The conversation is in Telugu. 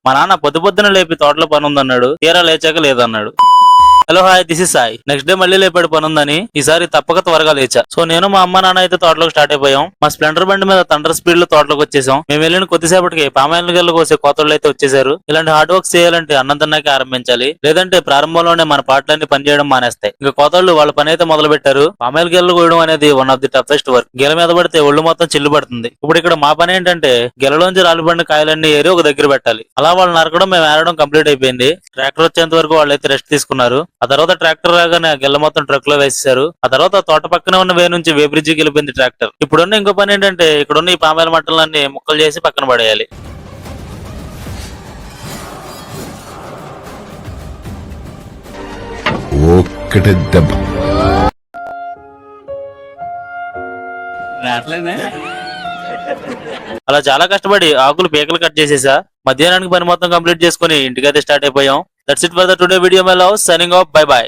మా నాన్న పొద్దు పొద్దున లేపి తోటలో పని ఉందన్నాడు, తీరా లేచాక లేదన్నాడు. Hello hi, this is Sai. Next day మళ్ళీ లేపాడు పని ఉందని, ఈసారి తప్పక త్వరగా లేచా. సో నేను మా అమ్మ నాన్న అయితే తోటలోకి స్టార్ట్ అయిపోయాం. మా స్ప్లెండర్ బండి మీద థండర్ స్పీడ్ లో తోటలోకి వచ్చేసాం. మేము వెళ్ళిన కొద్దిసేపటికి పామాయిల్ గల్లు కోసే కోతలు అయితే వచ్చేసారు. ఇలాంటి హార్డ్ వర్క్స్ చేయాలంటే అన్నం తిన్నాకే ఆరంభించాలి, లేదంటే ప్రారంభంలోనే మన పాటలన్నీ పనిచేయడం మానేస్తాయి. ఇంకా కోతలు వాళ్ళ పని అయితే మొదలు పెట్టారు. పామాయిల్ గెలలు కోయడం అనేది one of the toughest work. గెల మీద పడితే ఒళ్ళు మొత్తం చిల్లు పడుతుంది. ఇప్పుడు ఇక్కడ మా పని ఏంటంటే గెలలోంచి రాలిపడిన కాయలన్నీ ఏరి ఒక దగ్గర పెట్టాలి. అలా వాళ్ళు నరకడం మేము ఏరడం కంప్లీట్ అయిపోయింది. ట్రాక్టర్ వచ్చేంత వరకు వాళ్ళైతే రెస్ట్ తీసుకున్నారు. ఆ తర్వాత ట్రాక్టర్ రాగానే గెల్ల మొత్తం ట్రక్ లో వేసేశారు. ఆ తర్వాత తోట పక్కనే ఉన్న వే నుంచి వే బ్రిడ్జికి వెళ్ళిపోయింది ట్రాక్టర్. ఇప్పుడున్న ఇంకో పని ఏంటంటే ఇక్కడున్న ఈ పామాయిల్ మట్టలన్నీ ముక్కలు చేసి పక్కన పడేయాలి. ఒక్కటే దెబ్బ. అలా చాలా కష్టపడి ఆకులు పీకలు కట్ చేసేసా. మధ్యాహ్నానికి పని మొత్తం కంప్లీట్ చేసుకుని ఇంటికైతే స్టార్ట్ అయిపోయాం. That's it for the today video. My love, signing off, by by.